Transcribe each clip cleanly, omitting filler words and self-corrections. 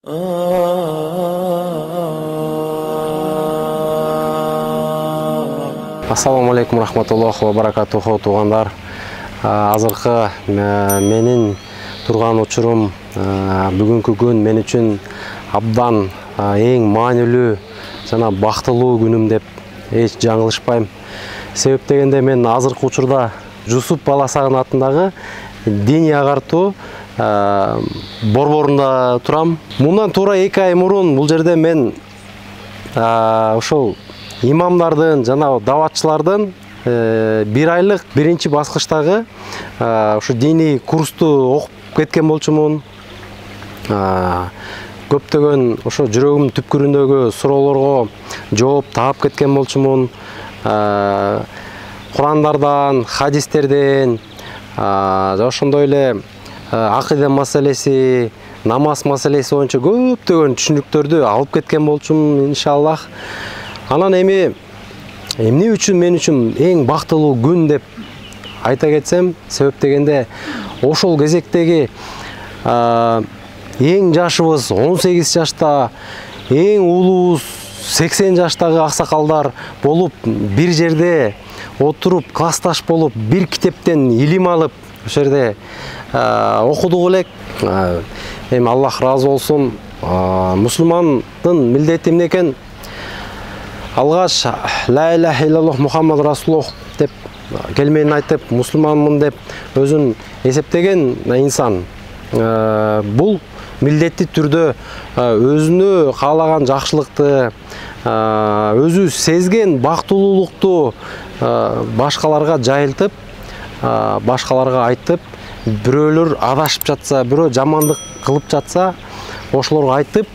Ассаламу алейкум рахматуллахи ва баракатуху туугандар. Азыркы менин турган учурум бүгүнкү күн мен үчүн абдан эң маанилүү жана бактылуу күнүм деп эч жаңылышпайм. Себеп дегенде мен азыркы учурда Жусуп Баласагын атындагы диний агартуу борборунда турам. Мындан туура 2 ай мурун бул жерде мен ошол имамдардын жана даватчылардын 1 айлык биринчи баскычтагы ошо диний курсту окуп кеткен болчумун. Көптөгөн ошо жүрөгүмдүн түпкүрүндөгү суроолорго жооп таап кеткен болчумун. Курандардан, хадистерден, ошондой эле акыйда маселеси, намаз маселеси боюнча көптөгөн түшүнүктөрдү алып кеткен болчумун, иншаллах. Анан эмне үчүн мен үчүн эң бактылуу күн деп айта кетсем, себеп дегенде ошол кезектеги эң жашыбыз 18 жашта, эң улуубуз 80 жаштагы аксакалдар болуп, бир жерде отуруп, классташ болуп, бир китептен илим алып, ошол жерде окудук элек. Эми Аллах разы болсун, мусулмандын милдети эмне экен? Алгаш ла иляха иллаллах Мухаммад Расулуллах деп келмени айтып, мусулманмын деп өзүн эсептеген инсан бул милдеттүү түрдө өзүнө каалаган жакшылыкты, өзү сезген бактылуулукту башкаларга жайылтып, башкаларга айтып, бирөөлөр адашып жатса, бирөө жамандык кылып жатса, ошолорго айтып,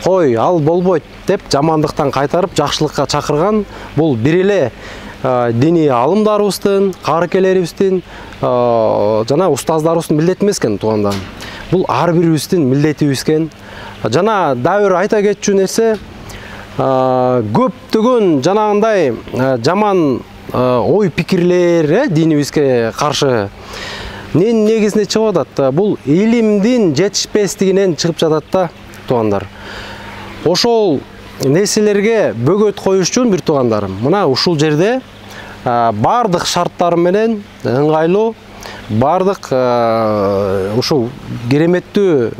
кой, ал болбойт деп жамандыктан кайтарып жакшылыкка чакырган бул бир эле диний алымдарыбыздын, каарекелерибиздин жана устаздарыбыздын милдети эмес экен, туугандар. Бул ар бирибиздин милдетибиз экен. Жана дагы бир айта кетчү нерсе, көптөгөн жанагындай жаман ой пикирлер динибизге каршы негизинде чыгып атат. Бул илимдин жетишпестигинен чыгып жатат да, туугандар. Ошол нерселерге бөгөт коюш үчүн бир туугандарым, мына ушул жерде бардык шарттар менен ыңгайлуу, бардык ушул кереметтүү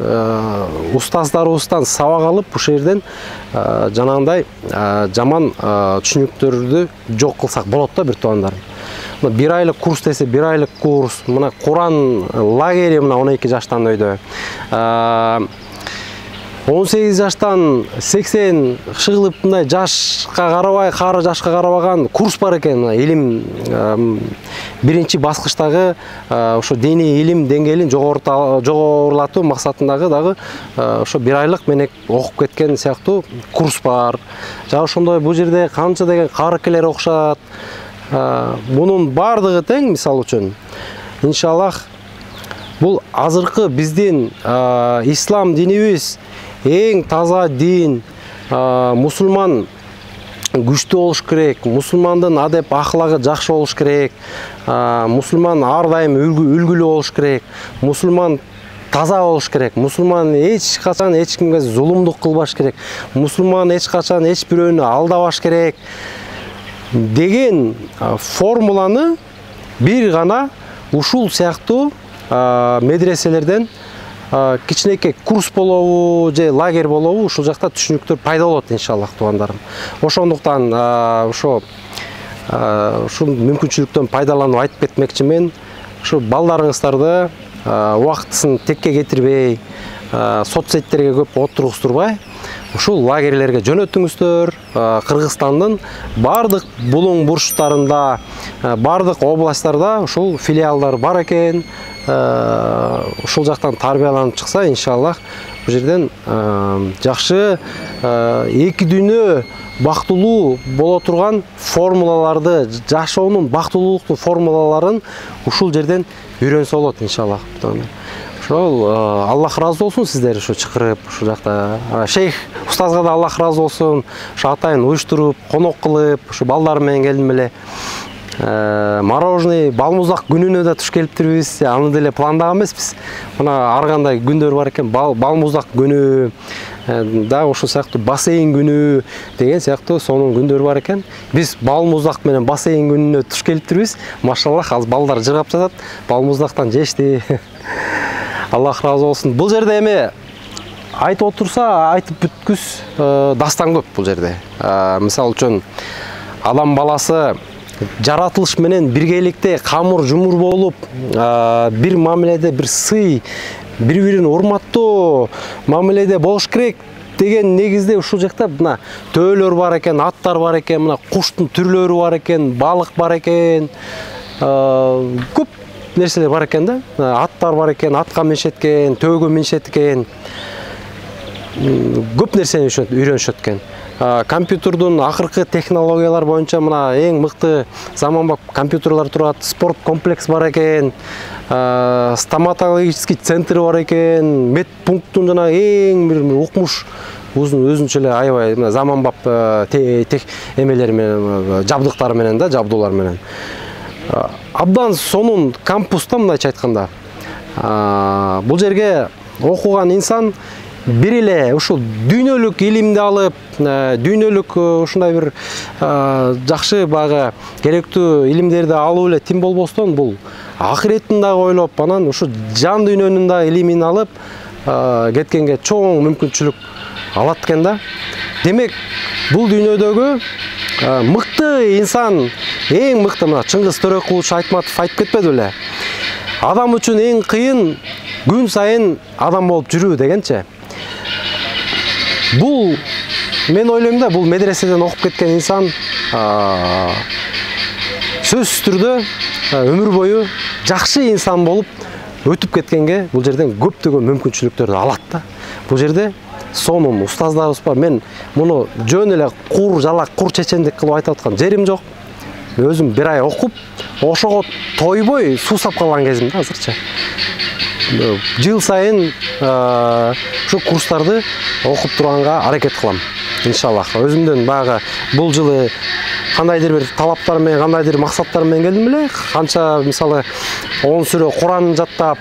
устаздарыбыздан сабак алып, ушул жерден жанагындай жаман түшүнүктөрдү жок кылсак болот да, бир туугандарым. Мына 1 айлык курс десе, 1 айлык курс, мына Куран лагери мына 12 жаштан өйдө. 18 жаштан 80 шыгылып мындай жашка карабай, кары жашка карабаган курс бар экен. Илим биринчи баскычтагы ошо диний илим деңгээлин жогорулатуу максатындагы дагы ошо 1 айлык менен окуп кеткен сыяктуу курс бар. Жана ошондой бул жерде канча деген каарекелер окушат. Бунун бардыгы тең, мисалы үчүн, иншаллах, бул азыркы биздин ислам динибиз эң таза дин, мусулман күчтүү болуш керек, мусулмандын адеп ахлагы жакшы болуш керек, мусулман ар дайым үлгүлүү болуш керек, мусулман таза болуш керек, мусулман эч качан эч кимге зулумдук кылбаш керек, мусулман эч качан эч бирөөнү алдабаш керек деген формуланы бир гана ушул сыяктуу медреселерден кичинекей курс болобу же лагерь болобу, ушул жакта түшүнүктөр пайда болот, иншаллах, туугандарым. Ошондуктан ушул мүмкүнчүлүктөн пайдаланып айтып кетмекчимин. Ушу балдарыңыздарды убактысын текке кетирбей, соцсеттерге көп отургуздурбай, ушул лагерлерге жөнөтүңүздөр. Кыргызстандын бардык булуң бурчтарында, бардык областтарда ушул филиалдар бар экен. Ушул жактан тарбияланып чыкса, иншаллах, бул жерден жакшы эки дүйнө бактылуу боло турган формулаларды, жашоонун бактылуулуктун формулаларын ушул жерден үйрөнсө болот, иншаллах. Ошол Аллах разы болсун сиздер ушу чакырып, ушул жакта шейх устазга да Аллах разы болсун. Ушу атайын уюштуруп, конок кылып, ушу балдар менен келдим эле. мороженый, балмұздақ күнүнө да туш келиптирбиз. Аны деле пландаган эмеспиз. Мына ар кандай күндөр бар экен. Балмұздақ күнү, да ошол сыяктуу бассейн күнү деген сыяктуу сонун күндөр бар экен. Биз балмұздақ менен бассейн күнүнө туш келиптирбиз. Машаллах, азыр балдар жыргап жатат. Балмұздақтан жешти. Аллах разы болсун. Бул жерде эме айтып отурса, айтып бүткүс дастан көп бул жерде. Мисалы үчүн адам баласы жаратылыш менен биргеликте камыр жумур болуп, бир мамиледе бир сый, бири-бирин урматтоо мамиледе болуш керек деген негизде ушул жакта мына төөлөр бар экен, аттар бар экен, мына куштун түрлөрү бар экен, балык бар экен, көп нерселер бар экен да. Аттар бар экен, атка минишет экен, төөгө минишет экен. Көп нерсени үйрөнүшөт экен. Компьютердун акыркы технологиялар боюнча мына эң мыкты заманбап компьютерлар турат, спорт комплекс бар экен, стоматологический центр бар экен, медпункттун жана эң бир укмуш өзүнчө эле аябай заманбап эмелери менен, жабдыктары менен да, жабдуулар менен. Абдан сонун кампуста мындайча айтканда, бул жерге окуган инсан бир эле ушул дүйнөлүк илимди алып, дүйнөлүк ушундай бир жакшы багы керектүү илимдерди алып эле тим болбостон, бул акыретин дагы ойлоп, анан ушу жан дүйнөнүн да илимин алып кеткенге чоң мүмкүнчүлүк алат экен да. Демек, бул дүйнөдөгү мыкты инсан, эң мыкты мына Чыңгыз Төрөкулович Айтматов айтып кетпеди беле? Адам үчүн эң кыйын күн сайын адам болуп жүрүү дегенче. Бул мен ойлойм да, бул медреседен окуп кеткен инсан сөзсүз түрдө өмүр бою жакшы инсан болуп өтүп кеткенге бул жерден көптөгөн мүмкүнчүлүктөрдү алат да. Бул жерде сонун устаздарыбыз бар. Мен муну жөн эле кур жалак, кур чечендик кылып айтып аткан жерим жок. Өзүм бир ай окуп, ошого тойбой суусап калган кезим да азырча. Жыл сайын ушу курстарды окуп турганга аракет кылам. Иншаллах. Өзүмдөн багы бул жылы кандайдыр бир талаптар менен, кандайдыр максаттар менен келдим эле. Канча мисалы 10 сүрө Куран жаттап,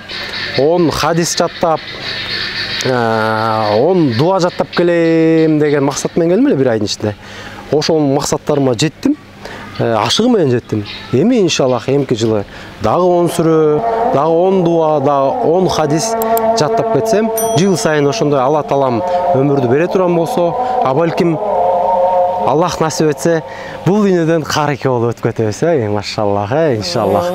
10 хадис жаттап, 10 дуа жаттап келем деген максат менен келдим эле бир айдын ичинде. Ошол максаттарыма жеттим. Ашыгы менен жеттим. Эми иншаллах эмки жылы дагы 10 сүрө, дагы 10 дуа, дагы 10 хадис жаттап кетсем, жыл сайын ошондой Алла таалам өмүрдү бере турган болсо, балким Аллах насип этсе, бул дүйнөдөн карыке болуп өтүп кетебиз, машаллах, иншаллах.